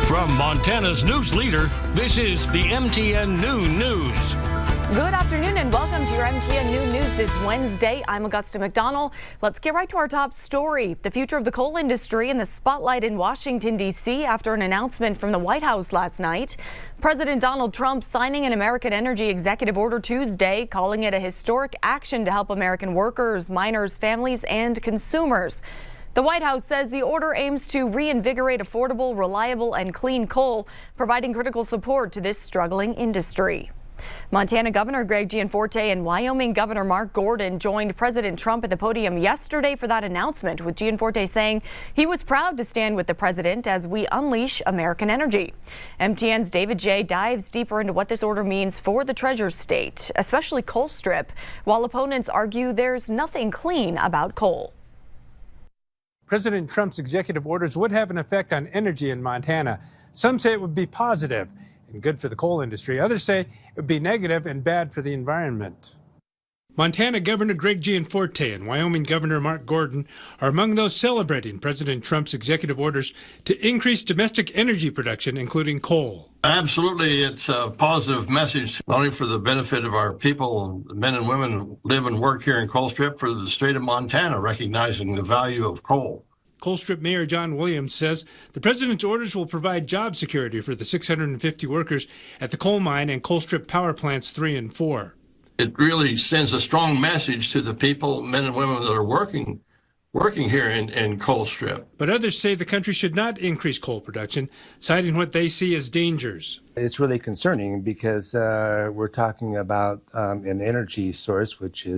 From Montana's news leader, this is the MTN Noon News. Good afternoon and welcome to your MTN Noon News this Wednesday. I'm Augusta McDonnell. Let's get right to our top story. The future of the coal industry in the spotlight in Washington, D.C. after an announcement from the White House last night. President Donald Trump signing an American energy executive order Tuesday, calling it a historic action to help American workers, miners, families, and consumers. The White House says the order aims to reinvigorate affordable, reliable, and clean coal, providing critical support to this struggling industry. Montana Governor Greg Gianforte and Wyoming Governor Mark Gordon joined President Trump at the podium yesterday for that announcement, with Gianforte saying he was proud to stand with the president as we unleash American energy. MTN's David J. dives deeper into what this order means for the Treasure State, especially Colstrip, while opponents argue there's nothing clean about coal. President Trump's executive orders would have an effect on energy in Montana. Some say it would be positive and good for the coal industry. Others say it would be negative and bad for the environment. Montana Governor Greg Gianforte and Wyoming Governor Mark Gordon are among those celebrating President Trump's executive orders to increase domestic energy production, including coal. Absolutely, it's a positive message, not only for the benefit of our people, men and women who live and work here in Colstrip, for the state of Montana, recognizing the value of coal. Colstrip Mayor John Williams says the president's orders will provide job security for the 650 workers at the coal mine and Colstrip power plants 3 and 4. It really sends a strong message to the people, men and women that are working here in Colstrip. But others say the country should not increase coal production, citing what they see as dangers. It's really concerning because we're talking about an energy source which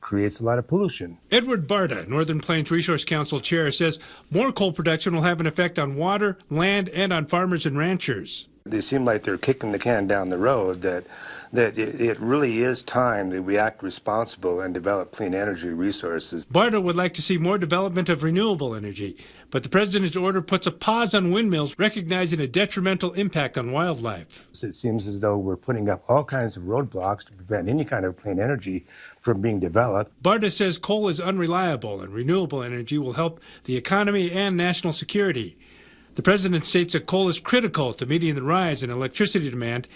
creates a lot of pollution. Edward Barta, Northern Plains Resource Council chair, says more coal production will have an effect on water, land, and on farmers and ranchers. They seem like they're kicking the can down the road, that it really is time that we act responsible and develop clean energy resources. Barta would like to see more development of renewable energy, but the president's order puts a pause on windmills, recognizing a detrimental impact on wildlife. It seems as though we're putting up all kinds of roadblocks to prevent any kind of clean energy from being developed. Barta says coal is unreliable and renewable energy will help the economy and national security. The president states that coal is critical to meeting the rise in electricity demand,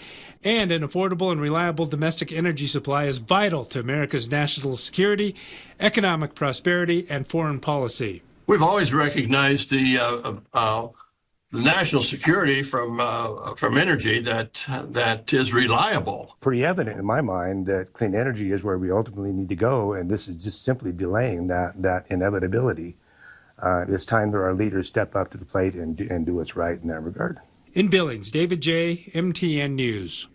and an affordable and reliable domestic energy supply is vital to America's national security, economic prosperity, and foreign policy. We've always recognized the national security from energy that is reliable. Pretty evident in my mind that clean energy is where we ultimately need to go, and this is just simply delaying that inevitability. It's time that our leaders step up to the plate and do what's right in that regard. In Billings, David J., MTN News.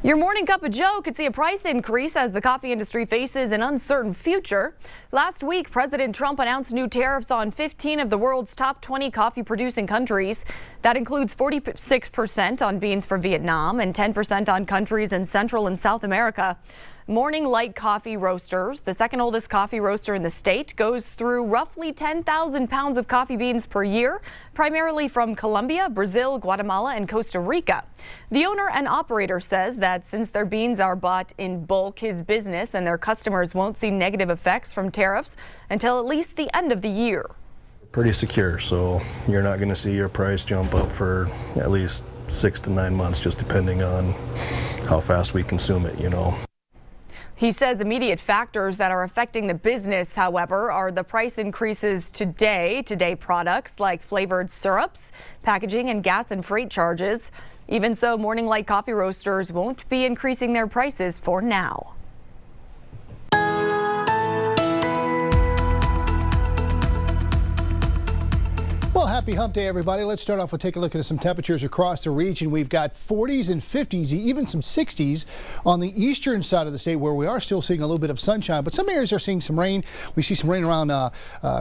Your morning cup of joe could see a price increase as the coffee industry faces an uncertain future. Last week, President Trump announced new tariffs on 15 of the world's top 20 coffee-producing countries. That includes 46% on beans for Vietnam and 10% on countries in Central and South America. Morning Light Coffee Roasters, the second oldest coffee roaster in the state, goes through roughly 10,000 pounds of coffee beans per year, primarily from Colombia, Brazil, Guatemala, and Costa Rica. The owner and operator says that since their beans are bought in bulk, his business and their customers won't see negative effects from tariffs until at least the end of the year. Pretty secure, so you're not going to see your price jump up for at least 6 to 9 months, just depending on how fast we consume it, He says immediate factors that are affecting the business, however, are the price increases today products like flavored syrups, packaging, and gas and freight charges. Even so, Morning Light Coffee Roasters won't be increasing their prices for now. Well, happy hump day, everybody. Let's start off with taking a look at some temperatures across the region. We've got 40s and 50s, even some 60s on the eastern side of the state, where we are still seeing a little bit of sunshine, but some areas are seeing some rain. We see some rain around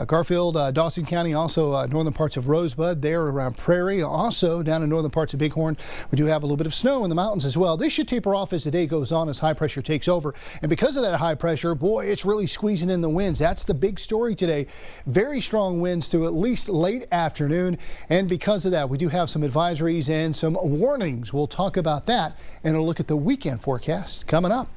Garfield, Dawson County, also northern parts of Rosebud, there around Prairie, also down in northern parts of Bighorn. We do have a little bit of snow in the mountains as well. This should taper off as the day goes on, as high pressure takes over. And because of that high pressure, boy, it's really squeezing in the winds. That's the big story today. Very strong winds through at least late afternoon, and because of that, we do have some advisories and some warnings. We'll talk about that and a look at the weekend forecast coming up.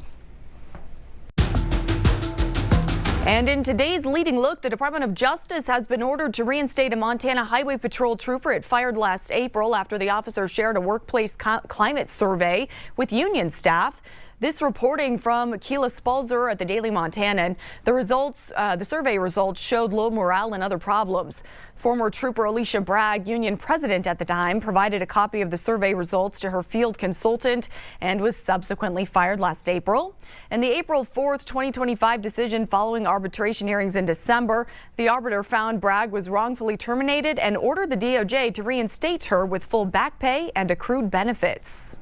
And in today's leading look, the Department of Justice has been ordered to reinstate a Montana Highway Patrol trooper it fired last April after the officer shared a workplace climate survey with union staff. This reporting from Keela Spalzer at the Daily Montanan. The survey results showed low morale and other problems. Former trooper Alicia Bragg, union president at the time, provided a copy of the survey results to her field consultant and was subsequently fired last April. In the April 4th, 2025 decision following arbitration hearings in December, the arbiter found Bragg was wrongfully terminated and ordered the DOJ to reinstate her with full back pay and accrued benefits.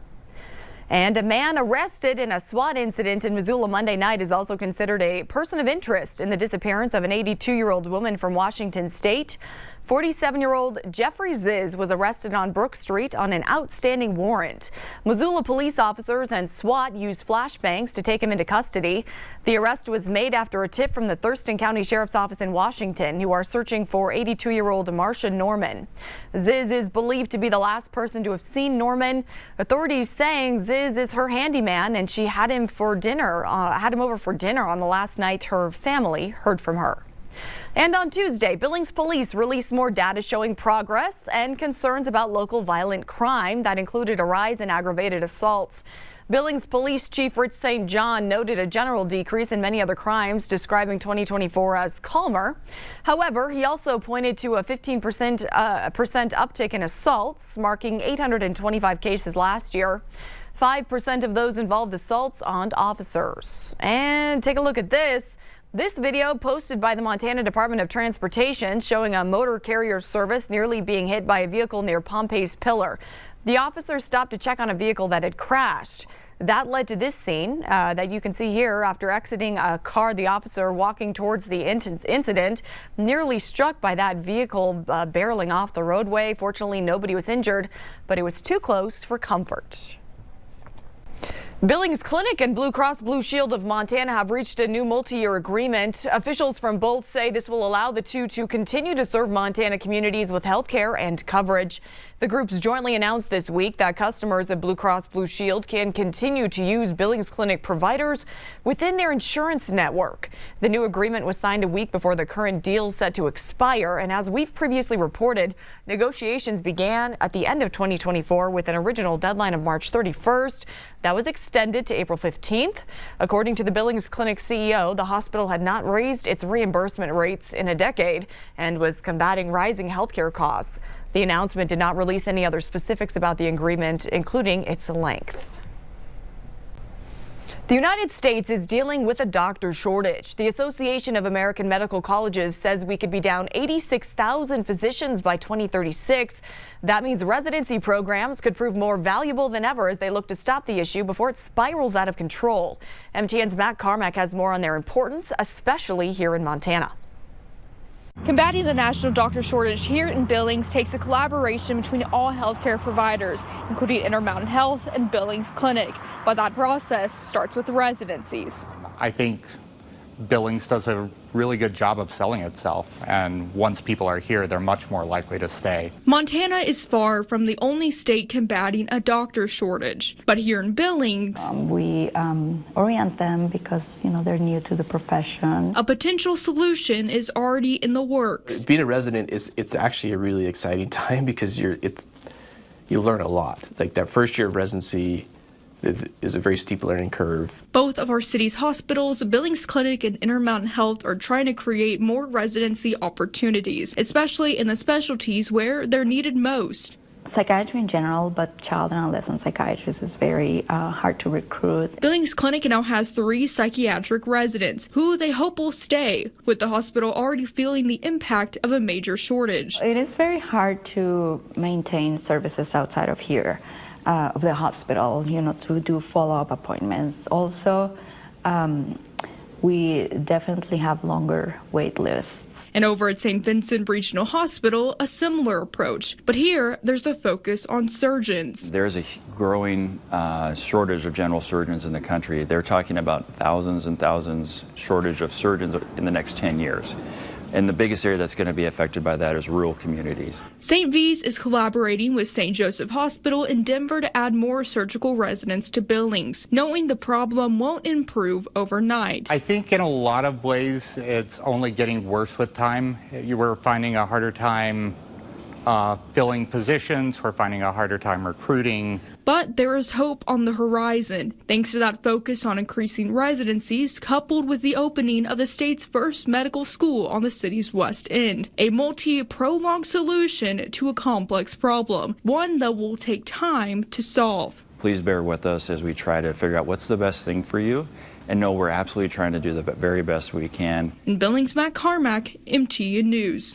And a man arrested in a SWAT incident in Missoula Monday night is also considered a person of interest in the disappearance of an 82-year-old woman from Washington State. 47-year-old Jeffrey Ziz was arrested on Brook Street on an outstanding warrant. Missoula police officers and SWAT used flashbangs to take him into custody. The arrest was made after a tip from the Thurston County Sheriff's Office in Washington, who are searching for 82-year-old Marcia Norman. Ziz is believed to be the last person to have seen Norman. Authorities saying Ziz is her handyman, and she had him over for dinner on the last night her family heard from her. And on Tuesday, Billings police released more data showing progress and concerns about local violent crime that included a rise in aggravated assaults. Billings Police Chief Rich St. John noted a general decrease in many other crimes, describing 2024 as calmer. However, he also pointed to a 15% uptick in assaults, marking 825 cases last year. 5% of those involved assaults on officers. And take a look at this. This video posted by the Montana Department of Transportation showing a motor carrier service nearly being hit by a vehicle near Pompey's Pillar. The officer stopped to check on a vehicle that had crashed. That led to this scene that you can see here. After exiting a car, the officer walking towards the incident nearly struck by that vehicle barreling off the roadway. Fortunately, nobody was injured, but it was too close for comfort. Billings Clinic and Blue Cross Blue Shield of Montana have reached a new multi-year agreement. Officials from both say this will allow the two to continue to serve Montana communities with health care and coverage. The groups jointly announced this week that customers of Blue Cross Blue Shield can continue to use Billings Clinic providers within their insurance network. The new agreement was signed a week before the current deal set to expire, and as we've previously reported, negotiations began at the end of 2024 with an original deadline of March 31st. That was extended to April 15th. According to the Billings Clinic CEO, the hospital had not raised its reimbursement rates in a decade and was combating rising healthcare costs. The announcement did not release any other specifics about the agreement, including its length. The United States is dealing with a doctor shortage. The Association of American Medical Colleges says we could be down 86,000 physicians by 2036. That means residency programs could prove more valuable than ever as they look to stop the issue before it spirals out of control. MTN's Matt Carmack has more on their importance, especially here in Montana. Combating the national doctor shortage here in Billings takes a collaboration between all healthcare providers, including Intermountain Health and Billings Clinic. But that process starts with residencies. I think Billings does a really good job of selling itself, and once people are here, they're much more likely to stay. Montana is far from the only state combating a doctor shortage, but here in Billings, we orient them because they're new to the profession. A potential solution is already in the works. Being a resident it's actually a really exciting time because you learn a lot. Like that first year of residency is a very steep learning curve. Both of our city's hospitals, Billings Clinic and Intermountain Health, are trying to create more residency opportunities, especially in the specialties where they're needed most. Psychiatry in general, but child and adolescent psychiatrists is very hard to recruit. Billings Clinic now has 3 psychiatric residents who they hope will stay, with the hospital already feeling the impact of a major shortage. It is very hard to maintain services outside of here. Of the hospital, to do follow-up appointments. Also, we definitely have longer wait lists. And over at St. Vincent Regional Hospital, a similar approach. But here, there's a focus on surgeons. There's a growing shortage of general surgeons in the country. They're talking about thousands and thousands shortage of surgeons in the next 10 years. And the biggest area that's going to be affected by that is rural communities. St. V's is collaborating with St. Joseph Hospital in Denver to add more surgical residents to Billings, knowing the problem won't improve overnight. I think in a lot of ways it's only getting worse with time. You were finding a harder time filling positions, we're finding a harder time recruiting. But there is hope on the horizon, thanks to that focus on increasing residencies coupled with the opening of the state's first medical school on the city's west end. A multi-pronged solution to a complex problem, one that will take time to solve. Please bear with us as we try to figure out what's the best thing for you, and know we're absolutely trying to do the very best we can. In Billings, Matt Carmack, MTN News.